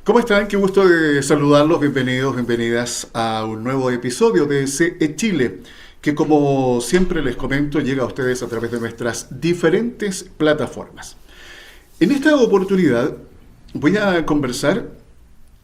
¿Cómo están? Qué gusto de saludarlos. Bienvenidos, bienvenidas a un nuevo episodio de CE Chile, que como siempre les comento, llega a ustedes a través de nuestras diferentes plataformas. En esta oportunidad voy a conversar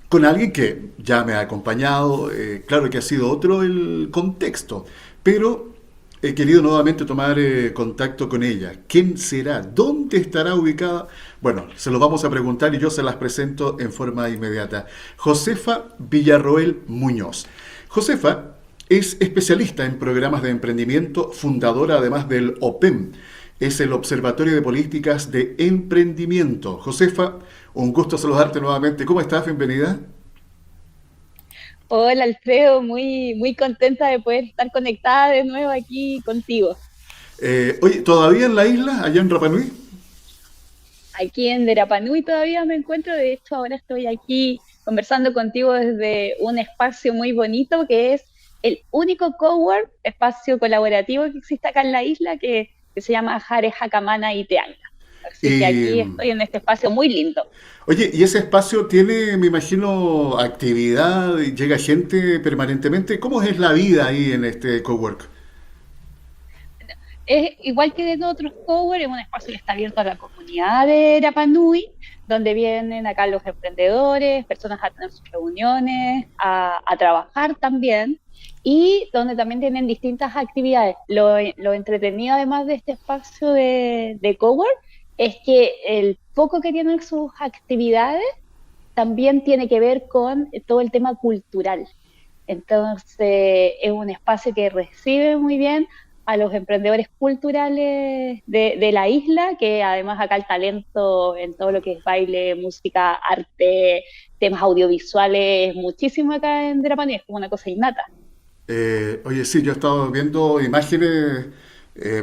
con alguien que ya me ha acompañado, claro que ha sido otro el contexto, pero he querido nuevamente tomar contacto con ella. ¿Quién será? ¿Dónde estará ubicada? Bueno, se lo vamos a preguntar y yo se las presento en forma inmediata. Josefa Villarroel Muñoz. Josefa es especialista en programas de emprendimiento, fundadora además del OPEM. Es el Observatorio de Políticas de Emprendimiento. Josefa, un gusto saludarte nuevamente. ¿Cómo estás? Bienvenida. Hola Alfredo, muy contenta de poder estar conectada de nuevo aquí contigo. Oye, ¿todavía en la isla, allá en Rapa Nui? Aquí en Derapanui todavía me encuentro, de hecho ahora estoy aquí conversando contigo desde un espacio muy bonito que es el único cowork, espacio colaborativo que existe acá en la isla que se llama Jare Jacamana y Teanga. Así que Y, aquí estoy en este espacio muy lindo. oye, ¿y ese espacio tiene, me imagino, actividad? ¿Llega gente permanentemente? ¿Cómo es la vida ahí en este cowork? Es igual que de otros cowork, es un espacio que está abierto a la comunidad de Rapa Nui, donde vienen acá los emprendedores, personas a tener sus reuniones, a trabajar también, y donde también tienen distintas actividades. Lo entretenido además de este espacio de cowork es que el poco que tienen sus actividades también tiene que ver con todo el tema cultural. Entonces, es un espacio que recibe muy bien a los emprendedores culturales de la isla, que además acá el talento en todo lo que es baile, música, arte, temas audiovisuales, muchísimo acá en Drapaní, es como una cosa innata. Oye, sí, yo he estado viendo imágenes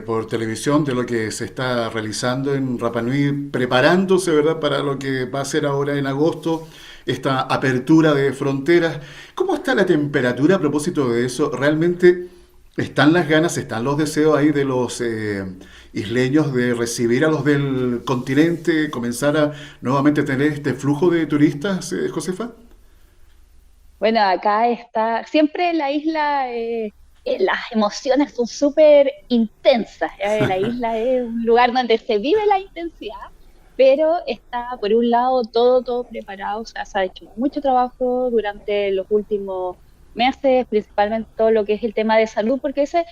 por televisión de lo que se está realizando en Rapa Nui, preparándose, ¿verdad?, para lo que va a ser ahora en agosto, esta apertura de fronteras. ¿Cómo está la temperatura a propósito de eso? ¿Realmente están las ganas, están los deseos ahí de los isleños de recibir a los del continente, comenzar a nuevamente tener este flujo de turistas, Josefa? Bueno, acá está, siempre en la isla las emociones son súper intensas. La isla es un lugar donde se vive la intensidad, pero está por un lado todo preparado. O sea, se ha hecho mucho trabajo durante los últimos meses, principalmente todo lo que es el tema de salud, porque ese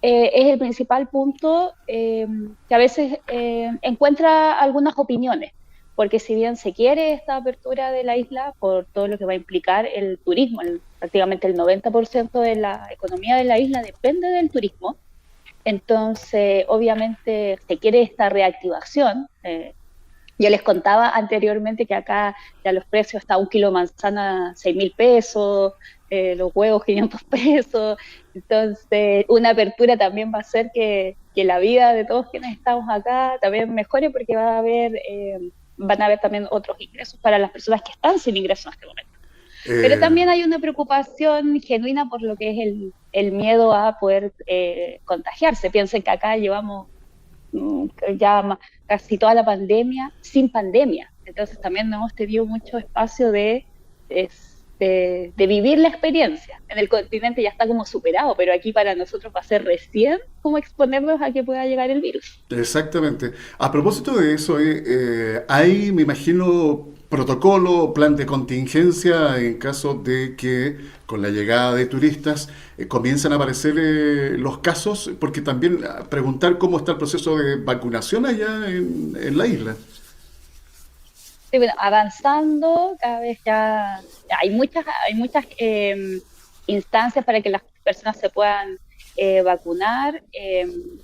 es el principal punto que a veces encuentra algunas opiniones, porque si bien se quiere esta apertura de la isla por todo lo que va a implicar el turismo, prácticamente el 90% de la economía de la isla depende del turismo, entonces obviamente se quiere esta reactivación. Yo les contaba anteriormente que acá ya los precios está un kilo de manzana 6.000 pesos, los huevos 500 pesos. Entonces, una apertura también va a hacer que la vida de todos quienes estamos acá también mejore porque van a haber también otros ingresos para las personas que están sin ingresos en este momento. Pero Eh, también hay una preocupación genuina por lo que es el miedo a poder contagiarse. Piensen que acá llevamos mm, ya casi toda la pandemia sin pandemia. Entonces también no hemos tenido mucho espacio de vivir la experiencia. En el continente ya está como superado, pero aquí para nosotros va a ser recién como exponernos a que pueda llegar el virus. Exactamente. A propósito de eso, hay, me imagino, protocolo, plan de contingencia en caso de que con la llegada de turistas comienzan a aparecer los casos, porque también preguntar cómo está el proceso de vacunación allá en la isla. Sí, bueno, avanzando, cada vez ya hay muchas instancias para que las personas se puedan vacunar.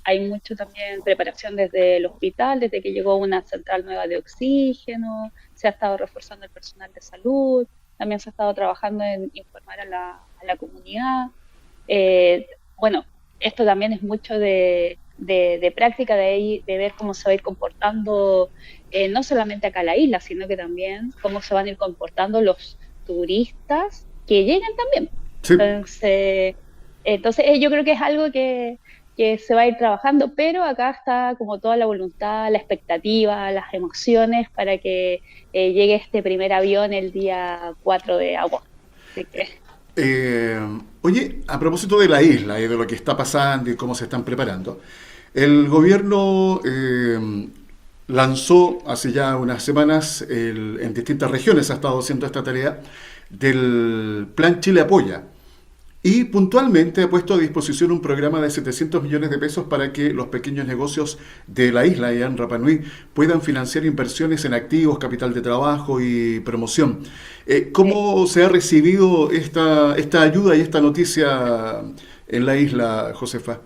Hay mucho también preparación desde el hospital, desde que llegó una central nueva de oxígeno, se ha estado reforzando el personal de salud, también se ha estado trabajando en informar a la comunidad. Bueno, esto también es mucho de práctica, de ver cómo se va a ir comportando no solamente acá a la isla, sino que también cómo se van a ir comportando los turistas que lleguen también. Sí. Entonces, yo creo que es algo que se va a ir trabajando, pero acá está como toda la voluntad, la expectativa, las emociones para que llegue este primer avión el día 4 de agosto. Así que, Eh, Oye, a propósito de la isla y de lo que está pasando y cómo se están preparando, el gobierno lanzó hace ya unas semanas en distintas regiones, ha estado haciendo esta tarea del Plan Chile Apoya. Y puntualmente ha puesto a disposición un programa de 700 millones de pesos para que los pequeños negocios de la isla y en Rapa Nui puedan financiar inversiones en activos, capital de trabajo y promoción. sí. ¿Cómo se ha recibido esta ayuda y esta noticia en la isla, Josefa?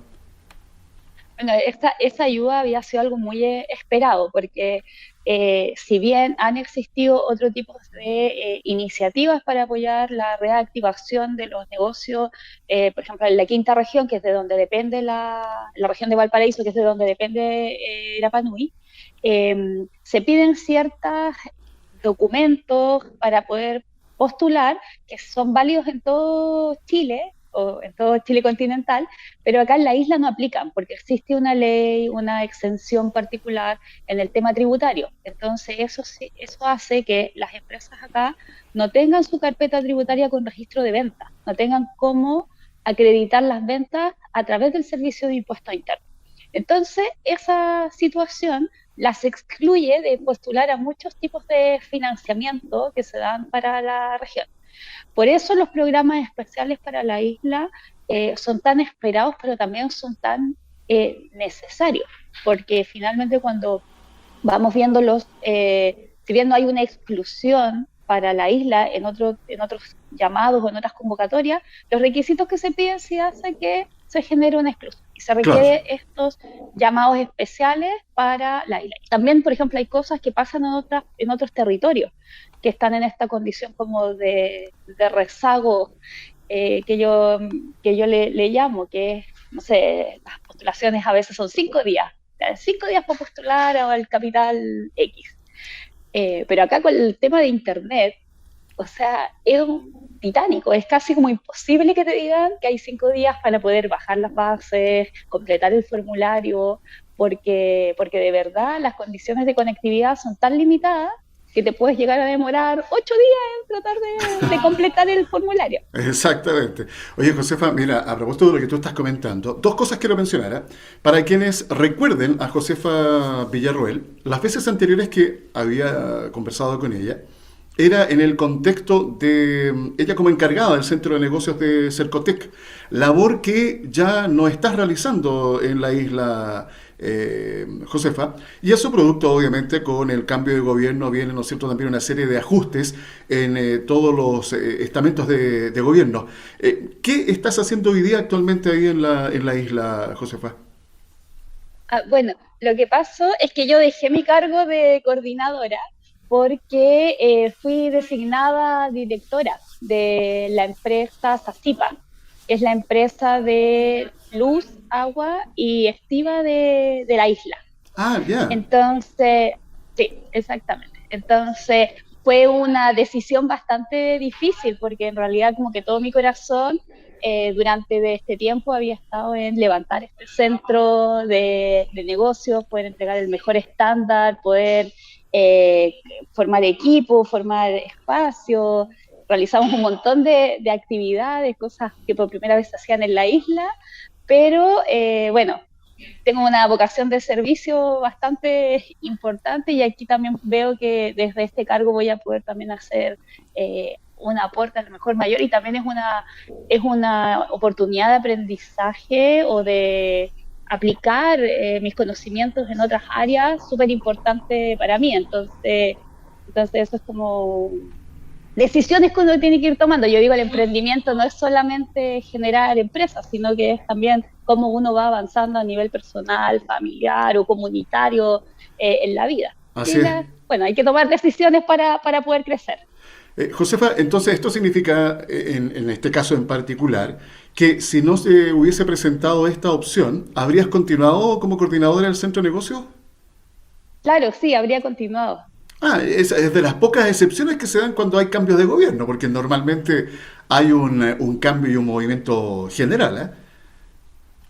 Bueno, esa ayuda había sido algo muy esperado, porque si bien han existido otro tipo de iniciativas para apoyar la reactivación de los negocios, por ejemplo, en la quinta región, que es de donde depende la región de Valparaíso, que es de donde depende Rapa Nui, se piden ciertos documentos para poder postular, que son válidos en todo Chile o en todo Chile continental, pero acá en la isla no aplican porque existe una ley, una exención particular en el tema tributario. Entonces eso hace que las empresas acá no tengan su carpeta tributaria con registro de venta, no tengan cómo acreditar las ventas a través del servicio de impuesto interno. Entonces, esa situación las excluye de postular a muchos tipos de financiamiento que se dan para la región. Por eso los programas especiales para la isla son tan esperados, pero también son tan necesarios, porque finalmente cuando vamos viendo si bien no hay una exclusión para la isla en otros llamados o en otras convocatorias, los requisitos que se piden sí hacen que se genere una exclusión y se Claro. requiere estos llamados especiales para la isla. También, por ejemplo, hay cosas que pasan en otros territorios que están en esta condición como de rezago que yo le llamo, que es, no sé, las postulaciones a veces son 5 días, 5 días para postular al capital X. Pero acá con el tema de Internet, o sea, es un titánico, es casi como imposible que te digan que hay 5 días para poder bajar las bases, completar el formulario, porque de verdad las condiciones de conectividad son tan limitadas que te puedes llegar a demorar 8 días en tratar de completar el formulario. Exactamente. Oye, Josefa, mira, a propósito de lo que tú estás comentando, dos cosas quiero mencionar, ¿eh? Para quienes recuerden a Josefa Villarroel, las veces anteriores que había conversado con ella, era en el contexto de ella como encargada del centro de negocios de Cercotec, labor que ya no estás realizando en la isla, Josefa, y eso producto obviamente con el cambio de gobierno viene, ¿no es cierto?, también una serie de ajustes en todos los estamentos de gobierno. ¿Qué estás haciendo hoy día actualmente ahí en la isla, Josefa? Ah, bueno, lo que pasó es que yo dejé mi cargo de coordinadora porque fui designada directora de la empresa SACIPA, que es la empresa de luz, agua y estiva de la isla. Ah, ya. Entonces, sí, exactamente. Entonces, fue una decisión bastante difícil porque en realidad como que todo mi corazón durante de este tiempo había estado en levantar este centro de negocios, poder entregar el mejor estándar, poder eh, formar equipo, formar espacio. Realizamos un montón de actividades, cosas que por primera vez se hacían en la isla, pero bueno, tengo una vocación de servicio bastante importante y aquí también veo que desde este cargo voy a poder también hacer un aporte a lo mejor mayor y también es una oportunidad de aprendizaje o de aplicar mis conocimientos en otras áreas súper importante para mí. Entonces eso es como decisiones que uno tiene que ir tomando. Yo digo, el emprendimiento no es solamente generar empresas, sino que es también cómo uno va avanzando a nivel personal, familiar o comunitario en la vida. Así Y es. bueno, hay que tomar decisiones para poder crecer. Josefa, entonces esto significa, en este caso en particular, que si no se hubiese presentado esta opción, ¿habrías continuado como coordinadora del centro de negocios? Claro, sí, habría continuado. Ah, es de las pocas excepciones que se dan cuando hay cambios de gobierno, porque normalmente hay un cambio y un movimiento general,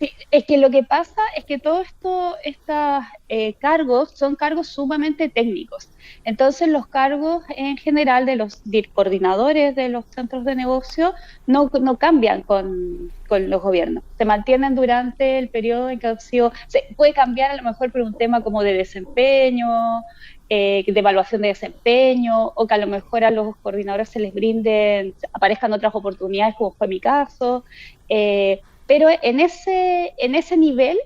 ¿eh? Sí, es que lo que pasa es que todos estos cargos son cargos sumamente técnicos. Entonces, los cargos en general de los coordinadores de los centros de negocio no cambian con los gobiernos. Se mantienen durante el periodo en que han sido. Se puede cambiar a lo mejor por un tema como de desempeño, de evaluación de desempeño, o que a lo mejor a los coordinadores se les brinden, aparezcan otras oportunidades, como fue mi caso. Pero en ese nivel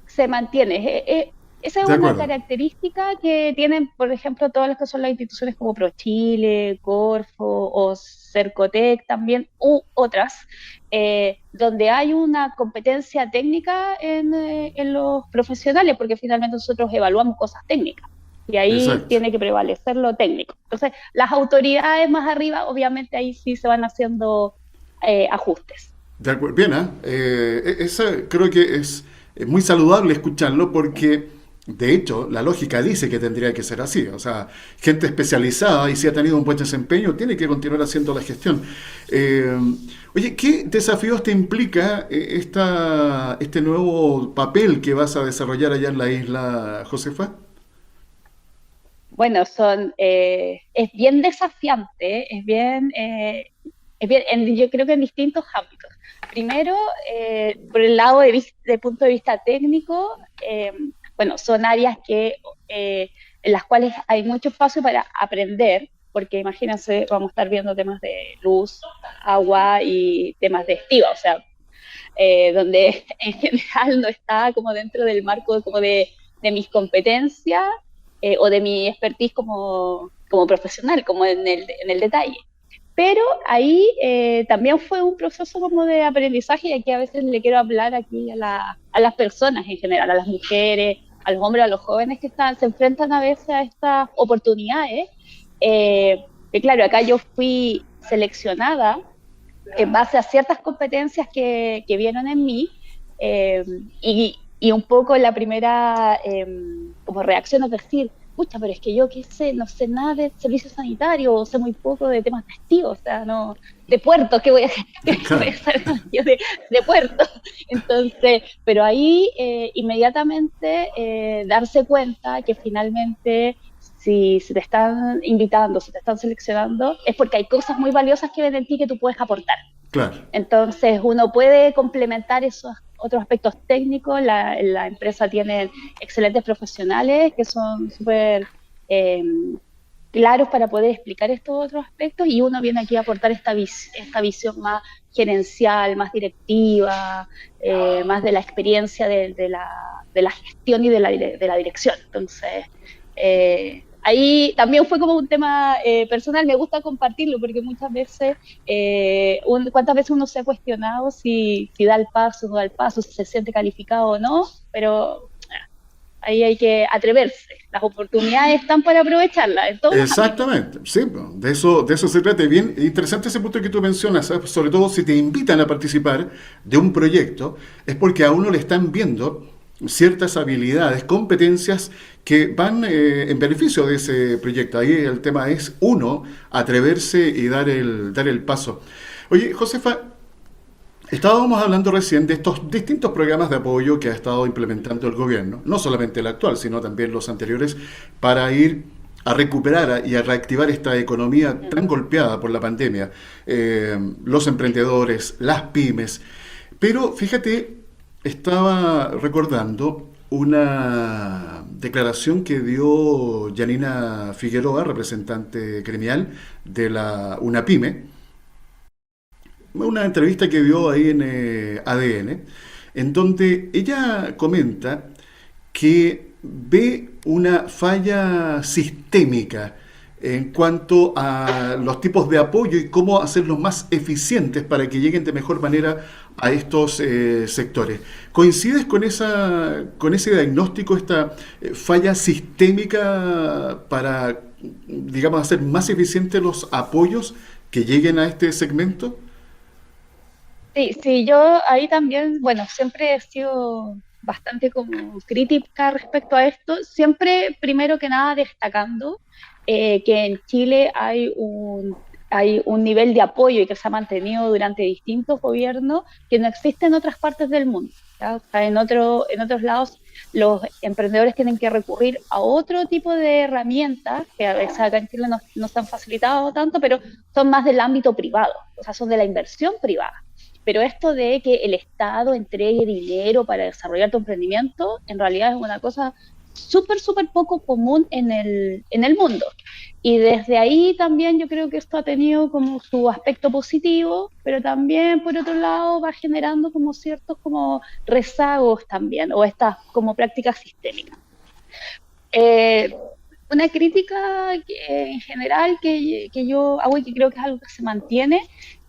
se mantiene. Esa es De una acuerdo. característica que tienen, por ejemplo, todas las que son las instituciones como ProChile, Corfo o Cercotec también, u otras, donde hay una competencia técnica en los profesionales, porque finalmente nosotros evaluamos cosas técnicas y ahí Exacto. tiene que prevalecer lo técnico. Entonces, las autoridades más arriba, obviamente ahí sí se van haciendo ajustes. Bien, ¿ah? Eso creo que es muy saludable escucharlo porque, de hecho, la lógica dice que tendría que ser así. O sea, gente especializada y si ha tenido un buen desempeño tiene que continuar haciendo la gestión. Eh, Oye, ¿qué desafíos te implica este nuevo papel que vas a desarrollar allá en la isla, Josefa? Bueno, es bien desafiante, yo creo que en distintos ámbitos. Primero, por el lado de punto de vista técnico, bueno, son áreas en las cuales hay mucho espacio para aprender, porque imagínense, vamos a estar viendo temas de luz, agua y temas de estiva, o sea, donde en general no está como dentro del marco como de mis competencias o de mi expertise como profesional, como en el detalle. Pero ahí también fue un proceso como de aprendizaje y aquí a veces le quiero hablar aquí a las personas en general, a las mujeres, a los hombres, a los jóvenes que se enfrentan a veces a estas oportunidades. Que claro, acá yo fui seleccionada en base a ciertas competencias que vieron en mí eh, y un poco la primera como reacción es decir, pucha, pero es que yo qué sé, no sé nada de servicio sanitario o sé muy poco de temas testigos, o sea, no, de puertos, ¿qué voy a, qué voy a Claro, saber yo de puertos? Entonces, pero ahí inmediatamente darse cuenta que finalmente si te están invitando, si te están seleccionando, es porque hay cosas muy valiosas que ven en ti que tú puedes aportar. claro. Entonces, uno puede complementar esos otros aspectos técnicos. La empresa tiene excelentes profesionales que son súper eh, claros para poder explicar estos otros aspectos y uno viene aquí a aportar esta visión más gerencial, más directiva, más de la experiencia de la gestión y de la dirección. Entonces, ahí también fue como un tema personal, me gusta compartirlo porque muchas veces, cuántas veces uno se ha cuestionado si da el paso, no da el paso, si se siente calificado o no, pero ahí hay que atreverse. Las oportunidades están para aprovecharlas en todos los ámbitos. Exactamente, sí, no, de eso se trata. Bien interesante ese punto que tú mencionas, ¿sabes? Sobre todo si te invitan a participar de un proyecto, es porque a uno le están viendo ciertas habilidades, competencias que van en beneficio de ese proyecto. Ahí el tema es uno, atreverse y dar el paso. Oye, Josefa, estábamos hablando recién de estos distintos programas de apoyo que ha estado implementando el gobierno, no solamente el actual, sino también los anteriores, para ir a recuperar y a reactivar esta economía tan golpeada por la pandemia, los emprendedores, las pymes. Pero fíjate, estaba recordando una declaración que dio Janina Figueroa, representante gremial de la UNAPYME, una entrevista que dio ahí en ADN, en donde ella comenta que ve una falla sistémica en cuanto a los tipos de apoyo y cómo hacerlos más eficientes para que lleguen de mejor manera a estos sectores. ¿Coincides con ese diagnóstico, esta falla sistémica para, digamos, hacer más eficientes los apoyos que lleguen a este segmento? Sí, sí, yo ahí también, bueno, siempre he sido bastante como crítica respecto a esto, siempre primero que nada destacando que en Chile hay un nivel de apoyo y que se ha mantenido durante distintos gobiernos que no existe en otras partes del mundo. ¿ya? O sea, en otros lados los emprendedores tienen que recurrir a otro tipo de herramientas que a veces acá en Chile no se han facilitado tanto, pero son más del ámbito privado, o sea, son de la inversión privada. Pero esto de que el Estado entregue dinero para desarrollar tu emprendimiento, en realidad es una cosa súper, súper poco común en el mundo. Y desde ahí también yo creo que esto ha tenido como su aspecto positivo, pero también por otro lado va generando como ciertos como rezagos también, o estas como prácticas sistémicas. Eh, una crítica en general que yo hago y que creo que es algo que se mantiene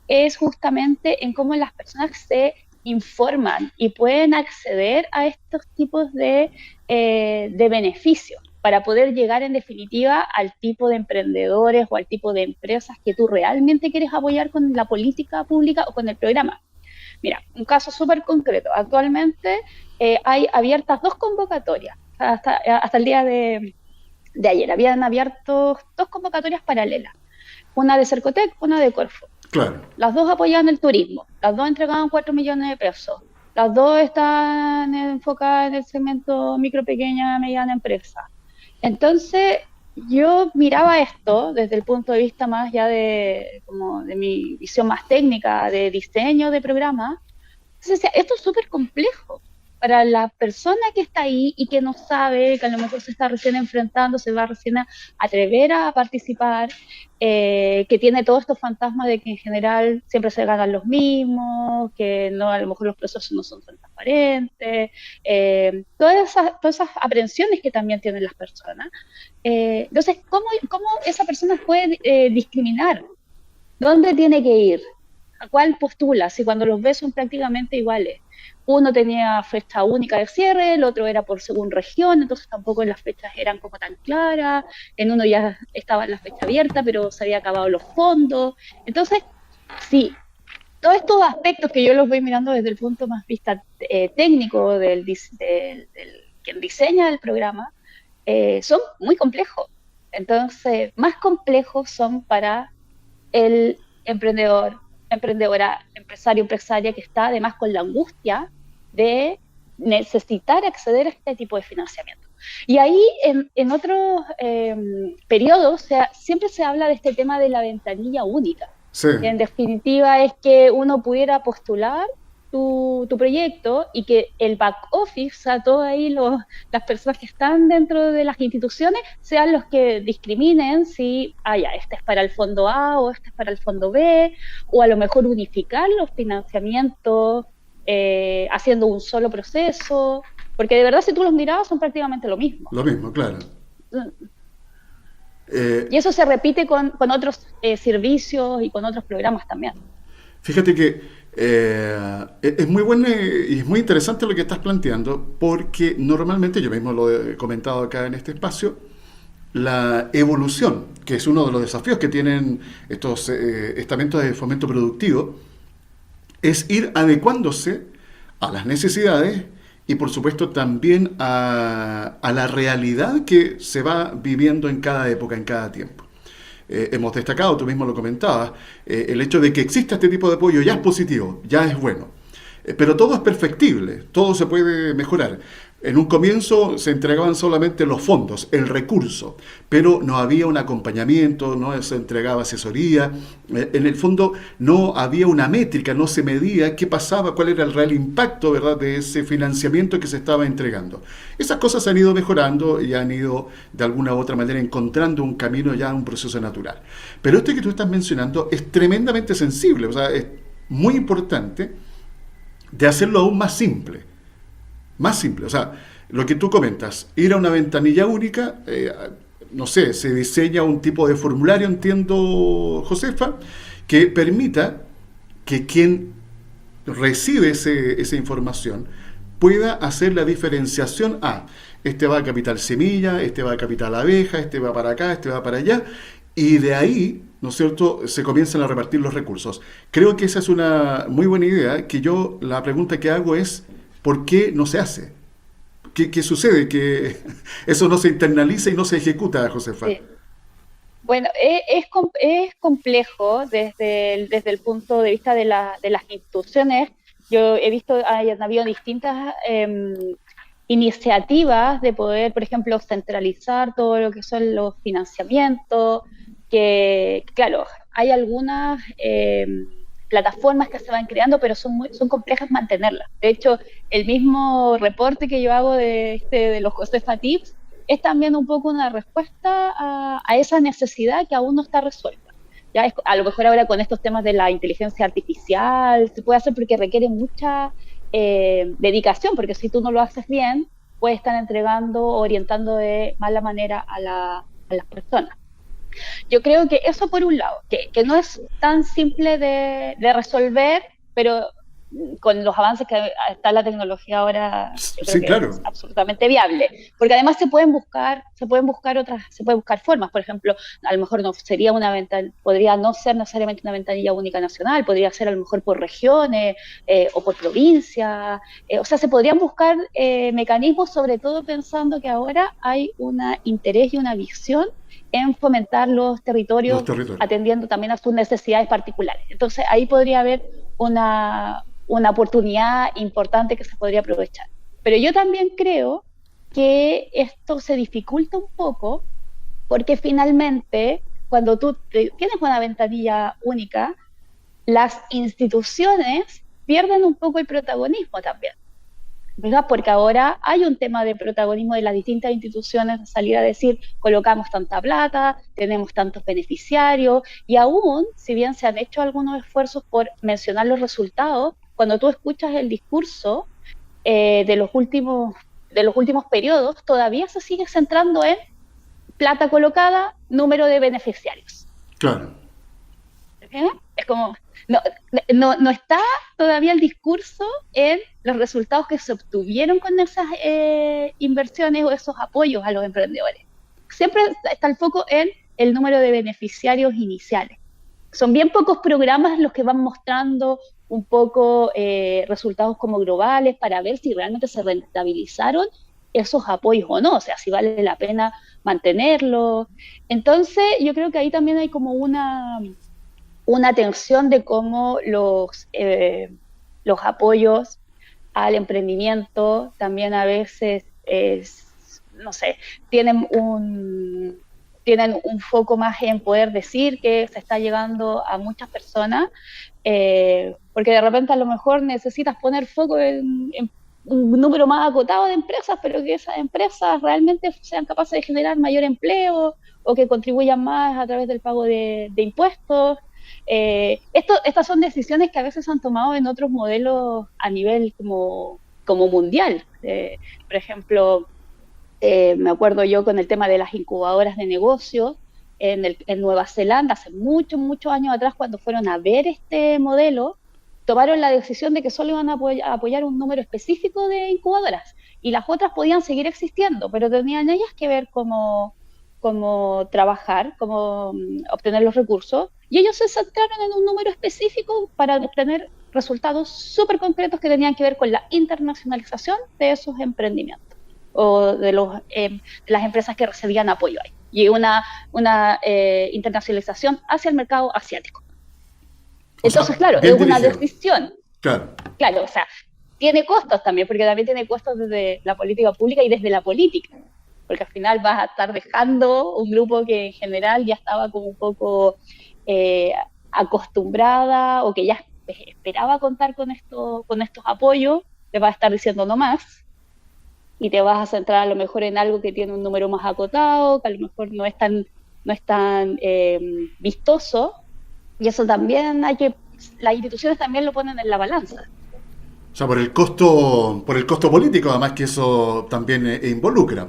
es justamente en cómo las personas se informan y pueden acceder a estos tipos de beneficios para poder llegar en definitiva al tipo de emprendedores o al tipo de empresas que tú realmente quieres apoyar con la política pública o con el programa. Mira, un caso súper concreto. Actualmente hay abiertas dos convocatorias hasta el día de ayer. Habían abierto dos convocatorias paralelas, una de Cercotec, una de Corfo. Claro. Las dos apoyaban el turismo, las dos entregaban 4 millones de pesos, las dos están enfocadas en el segmento micro, pequeña, mediana empresa. Entonces, yo miraba esto desde el punto de vista más ya como de mi visión más técnica, de diseño de programa. Entonces, esto es súper complejo para la persona que está ahí y que no sabe, que a lo mejor se está recién enfrentando, se va recién a atrever a participar, que tiene todos estos fantasmas de que en general siempre se ganan los mismos, que no, a lo mejor los procesos no son tan transparentes, todas esas aprensiones que también tienen las personas. Entonces, ¿cómo esa persona puede discriminar? ¿Dónde tiene que ir? ¿A cuál postula? Si cuando los ves son prácticamente iguales. Uno tenía fecha única de cierre, el otro era por según región, entonces tampoco las fechas eran como tan claras. En uno ya estaba la fecha abierta, pero se había acabado los fondos. Entonces, sí, todos estos aspectos que yo los voy mirando desde el punto más vista técnico del quien diseña el programa, son muy complejos. Entonces, más complejos son para el emprendedor, emprendedora, empresario, empresaria que está además con la angustia de necesitar acceder a este tipo de financiamiento. Y ahí en otros periodos siempre se habla de este tema de la ventanilla única. Sí. Que en definitiva es que uno pudiera postular tu proyecto y que el back office, o sea, todas ahí las personas que están dentro de las instituciones, sean los que discriminen si, ya, este es para el fondo A o este es para el fondo B, o a lo mejor unificar los financiamientos haciendo un solo proceso, porque de verdad si tú los mirabas son prácticamente lo mismo. Lo mismo, claro. Y eso se repite con otros servicios y con otros programas también. Fíjate que es muy bueno y es muy interesante lo que estás planteando, porque normalmente, yo mismo lo he comentado acá en este espacio, la evolución, que es uno de los desafíos que tienen estos estamentos de fomento productivo, es ir adecuándose a las necesidades y por supuesto también a la realidad que se va viviendo en cada época, en cada tiempo. Hemos destacado, tú mismo lo comentabas, el hecho de que exista este tipo de apoyo ya es positivo, ya es bueno. Pero todo es perfectible, todo se puede mejorar. En un comienzo se entregaban solamente los fondos, el recurso, pero no había un acompañamiento, no se entregaba asesoría. En el fondo no había una métrica, no se medía qué pasaba, cuál era el real impacto, ¿verdad?, de ese financiamiento que se estaba entregando. Esas cosas han ido mejorando y han ido de alguna u otra manera encontrando un camino ya, un proceso natural. Pero esto que tú estás mencionando es tremendamente sensible, o sea, es muy importante de hacerlo aún más simple. Más simple, o sea, lo que tú comentas, ir a una ventanilla única, no sé, se diseña un tipo de formulario, entiendo, Josefa, que permita que quien recibe esa información pueda hacer la diferenciación este va a Capital Semilla, este va a Capital Abeja, este va para acá, este va para allá, y de ahí, ¿no es cierto?, se comienzan a repartir los recursos. Creo que esa es una muy buena idea, que yo la pregunta que hago es, ¿por qué no se hace? ¿Qué sucede? Que eso no se internaliza y no se ejecuta, Josefa. Sí. Bueno, es complejo desde el punto de vista de las instituciones Yo he visto, han habido distintas iniciativas de poder, por ejemplo, centralizar todo lo que son los financiamientos, que claro, hay algunas plataformas que se van creando, pero son complejas mantenerlas. De hecho, el mismo reporte que yo hago de los Josefa Tips es también un poco una respuesta a esa necesidad que aún no está resuelta. Ya a lo mejor ahora con estos temas de la inteligencia artificial se puede hacer porque requiere mucha dedicación, porque si tú no lo haces bien, puedes estar entregando o orientando de mala manera a las personas. Yo creo que eso por un lado, que no es tan simple de resolver, pero con los avances que está la tecnología ahora, yo creo Sí, que es claro. absolutamente viable, porque además se pueden buscar otras, se pueden buscar formas. Por ejemplo, a lo mejor no sería una ventana, podría no ser necesariamente una ventanilla única nacional, podría ser a lo mejor por regiones o por provincia, o sea, se podrían buscar mecanismos, sobre todo pensando que ahora hay un interés y una visión en fomentar los Los territorios territorios. atendiendo también a sus necesidades particulares. Entonces ahí podría haber una oportunidad importante que se podría aprovechar. Pero yo también creo que esto se dificulta un poco porque finalmente cuando tienes una ventanilla única, las instituciones pierden un poco el protagonismo también. ¿Verdad? Porque ahora hay un tema de protagonismo de las distintas instituciones, de salir a decir, colocamos tanta plata, tenemos tantos beneficiarios, y aún, si bien se han hecho algunos esfuerzos por mencionar los resultados, cuando tú escuchas el discurso de los últimos periodos, todavía se sigue centrando en plata colocada, número de beneficiarios. Claro. ¿Eh? Es como, no, no está todavía el discurso en los resultados que se obtuvieron con esas inversiones o esos apoyos a los emprendedores. Siempre está el foco en el número de beneficiarios iniciales. Son bien pocos programas los que van mostrando un poco resultados como globales para ver si realmente se rentabilizaron esos apoyos o no, o sea, si vale la pena mantenerlos. Entonces, yo creo que ahí también hay como una tensión de cómo los apoyos al emprendimiento también a veces, no sé, tienen un foco más en poder decir que se está llegando a muchas personas, porque de repente a lo mejor necesitas poner foco en un número más acotado de empresas, pero que esas empresas realmente sean capaces de generar mayor empleo o que contribuyan más a través del pago de impuestos. Estas son decisiones que a veces han tomado en otros modelos a nivel como mundial. Por ejemplo, me acuerdo yo con el tema de las incubadoras de negocios en Nueva Zelanda, hace muchos, muchos años atrás, cuando fueron a ver este modelo, tomaron la decisión de que solo iban a apoyar un número específico de incubadoras y las otras podían seguir existiendo, pero tenían ellas que ver cómo trabajar, cómo obtener los recursos, y ellos se centraron en un número específico para obtener resultados súper concretos que tenían que ver con la internacionalización de esos emprendimientos o de las empresas que recibían apoyo ahí, y una internacionalización hacia el mercado asiático. O Entonces, sea, claro, es bien una dirigido. decisión, Claro. claro, o sea, tiene costos también, porque también tiene costos desde la política pública y desde la política, porque al final vas a estar dejando un grupo que en general ya estaba como un poco eh, acostumbrada o que ya esperaba contar con estos apoyos, le vas a estar diciendo no más y te vas a centrar a lo mejor en algo que tiene un número más acotado, que a lo mejor no es tan vistoso, y eso también las instituciones también lo ponen en la balanza. O sea, por el costo político, además que eso también involucra.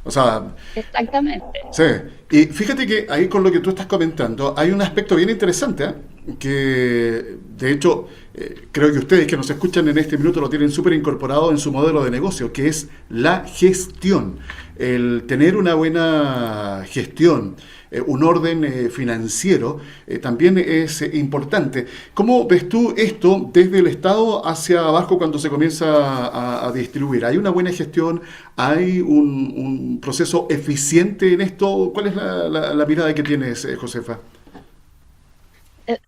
O sea, Exactamente. sí. Y fíjate que ahí con lo que tú estás comentando hay un aspecto bien interesante, ¿eh? Que de hecho creo que ustedes que nos escuchan en este minuto lo tienen súper incorporado en su modelo de negocio, que es la gestión. El tener una buena gestión, un orden financiero, también es importante. ¿Cómo ves tú esto desde el Estado hacia abajo cuando se comienza a distribuir? ¿Hay una buena gestión? ¿Hay un proceso eficiente en esto? ¿Cuál es la mirada que tienes, Josefa?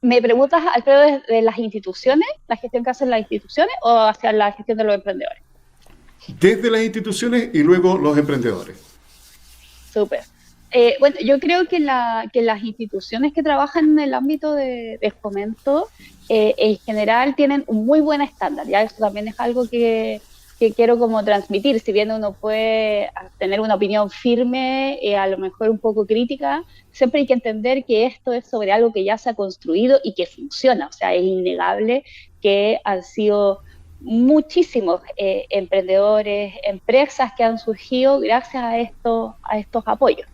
¿Me preguntas, Alfredo, de las instituciones, la gestión que hacen las instituciones o hacia la gestión de los emprendedores? Desde las instituciones y luego los emprendedores. Súper. Bueno, yo creo que las instituciones que trabajan en el ámbito de fomento en general tienen un muy buen estándar, ya eso también es algo que quiero como transmitir, si bien uno puede tener una opinión firme, a lo mejor un poco crítica, siempre hay que entender que esto es sobre algo que ya se ha construido y que funciona, o sea, es innegable que han sido muchísimos emprendedores, empresas que han surgido gracias a estos apoyos.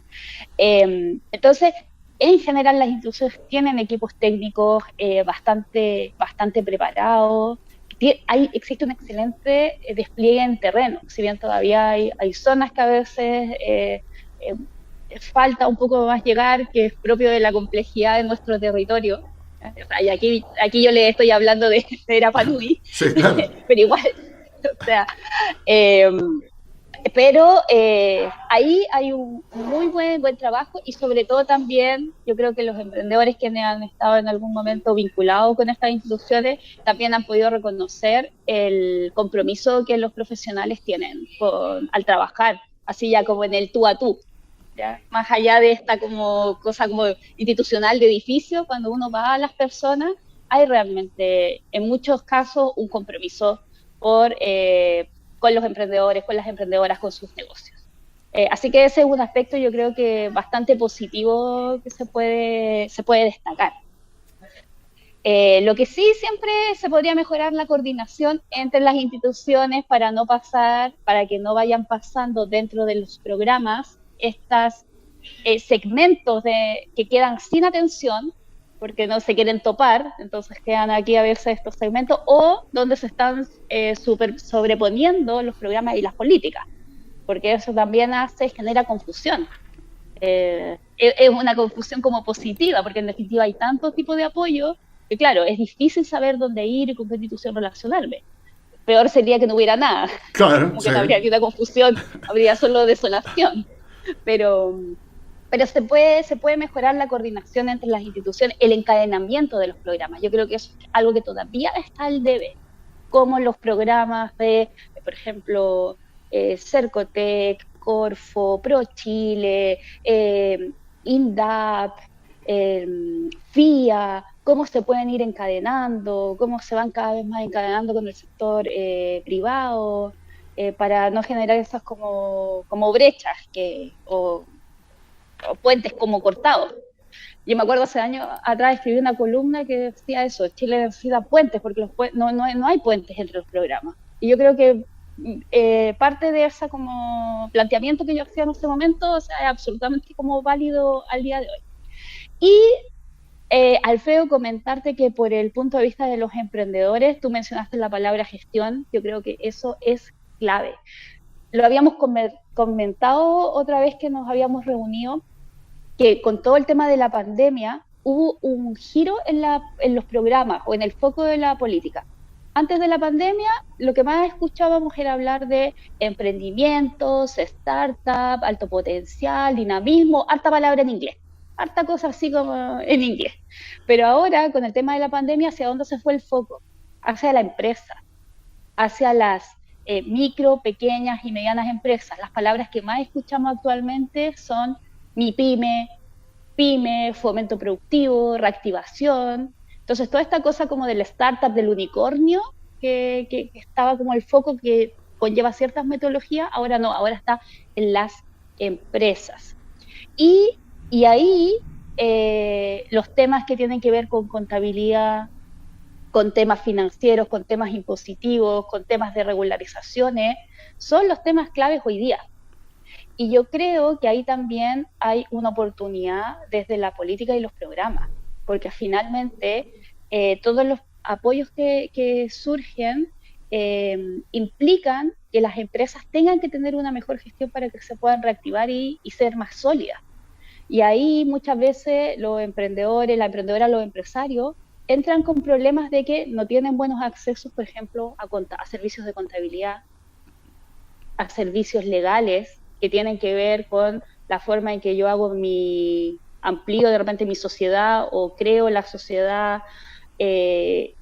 Entonces, en general las instituciones tienen equipos técnicos bastante preparados, existe un excelente despliegue en terreno, si bien todavía hay zonas que a veces eh, falta un poco más llegar, que es propio de la complejidad de nuestro territorio. O sea, y aquí yo le estoy hablando de Rapanui, Sí, claro. pero igual, o sea, eh, pero ahí hay un muy buen trabajo y sobre todo también yo creo que los emprendedores que han estado en algún momento vinculados con estas instituciones también han podido reconocer el compromiso que los profesionales tienen al trabajar, así ya como en el tú a tú. ¿Ya? Más allá de esta como cosa como institucional de edificio, cuando uno va a las personas, hay realmente en muchos casos un compromiso por con los emprendedores, con las emprendedoras, con sus negocios. Así que ese es un aspecto yo creo que bastante positivo que se puede destacar. Lo que sí siempre se podría mejorar la coordinación entre las instituciones para que no vayan pasando dentro de los programas estos segmentos que quedan sin atención porque no se quieren topar, entonces quedan aquí a veces estos segmentos, o donde se están sobreponiendo los programas y las políticas, porque eso también genera confusión. Es una confusión como positiva, porque en definitiva hay tantos tipos de apoyo que, claro, es difícil saber dónde ir y con qué institución relacionarme. Peor sería que no hubiera nada, Claro, como sí. que no habría ni una confusión, habría solo desolación. Pero, pero se puede mejorar la coordinación entre las instituciones, el encadenamiento de los programas. Yo creo que es algo que todavía está al debe, como los programas por ejemplo, Cercotec, Corfo, ProChile, INDAP, FIA, cómo se pueden ir encadenando, cómo se van cada vez más encadenando con el sector privado, para no generar esas como brechas o puentes como cortados. Yo me acuerdo hace años atrás escribí una columna que decía eso, Chile necesita puentes porque no hay puentes entre los programas. Y yo creo que parte de ese como planteamiento que yo hacía en ese momento, o sea, es absolutamente como válido al día de hoy. Y Alfredo, comentarte que por el punto de vista de los emprendedores, tú mencionaste la palabra gestión, yo creo que eso es clave. Lo habíamos comentado otra vez que nos habíamos reunido, que con todo el tema de la pandemia hubo un giro en los programas o en el foco de la política. Antes de la pandemia, lo que más escuchábamos era hablar de emprendimientos, startup, alto potencial, dinamismo, harta palabra en inglés, harta cosa así como en inglés. Pero ahora, con el tema de la pandemia, ¿hacia dónde se fue el foco? Hacia la empresa, hacia las micro, pequeñas y medianas empresas. Las palabras que más escuchamos actualmente son mi pyme, fomento productivo, reactivación. Entonces, toda esta cosa como del startup, del unicornio, que estaba como el foco que conlleva ciertas metodologías, ahora no, ahora está en las empresas. Y ahí los temas que tienen que ver con contabilidad, con temas financieros, con temas impositivos, con temas de regularizaciones, son los temas claves hoy día. Y yo creo que ahí también hay una oportunidad desde la política y los programas, porque finalmente todos los apoyos que surgen implican que las empresas tengan que tener una mejor gestión para que se puedan reactivar y ser más sólidas. Y ahí muchas veces los emprendedores, la emprendedora, los empresarios entran con problemas de que no tienen buenos accesos, por ejemplo, a servicios de contabilidad, a servicios legales que tienen que ver con la forma en que yo hago amplío de repente mi sociedad o creo la sociedad,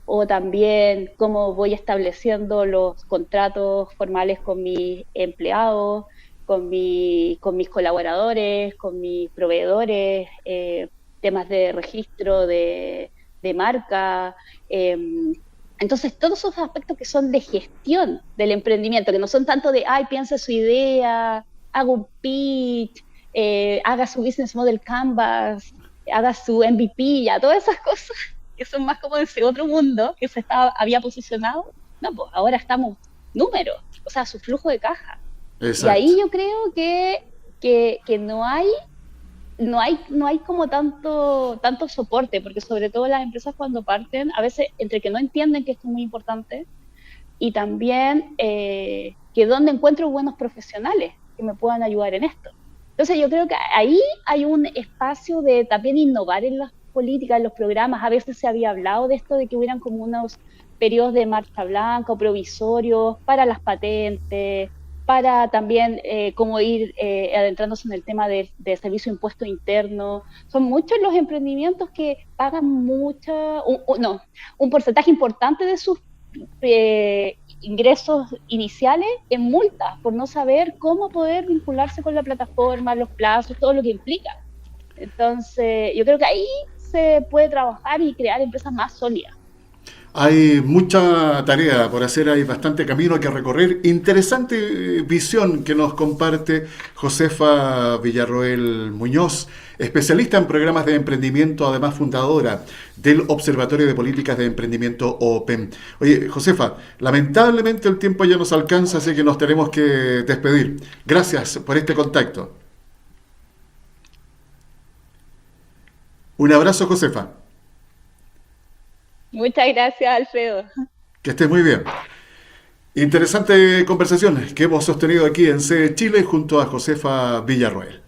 o también cómo voy estableciendo los contratos formales con mis empleados, con mis colaboradores, con mis proveedores, temas de registro de marca. Entonces, todos esos aspectos que son de gestión del emprendimiento, que no son tanto de, ay, piensa su idea, haga un pitch, haga su business model canvas, haga su MVP, ya todas esas cosas que son más como de ese otro mundo que había posicionado. No, pues ahora estamos números, o sea, su flujo de caja. Y Exacto. ahí yo creo que no hay como tanto soporte, porque sobre todo las empresas cuando parten, a veces entre que no entienden que esto es muy importante y también que dónde encuentro buenos profesionales que me puedan ayudar en esto. Entonces yo creo que ahí hay un espacio de también innovar en las políticas, en los programas. A veces se había hablado de esto, de que hubieran como unos periodos de marcha blanca o provisorios para las patentes, para también como ir adentrándose en el tema de servicio de impuesto interno. Son muchos los emprendimientos que pagan no, un porcentaje importante de sus ingresos iniciales en multas por no saber cómo poder vincularse con la plataforma, los plazos, todo lo que implica. Entonces, yo creo que ahí se puede trabajar y crear empresas más sólidas. Hay mucha tarea por hacer, hay bastante camino que recorrer. Interesante visión que nos comparte Josefa Villarroel Muñoz, especialista en programas de emprendimiento, además fundadora del Observatorio de Políticas de Emprendimiento OPEM. Oye, Josefa, lamentablemente el tiempo ya nos alcanza, así que nos tenemos que despedir. Gracias por este contacto. Un abrazo, Josefa. Muchas gracias, Alfredo. Que estés muy bien. Interesante conversación que hemos sostenido aquí en C Chile junto a Josefa Villarroel.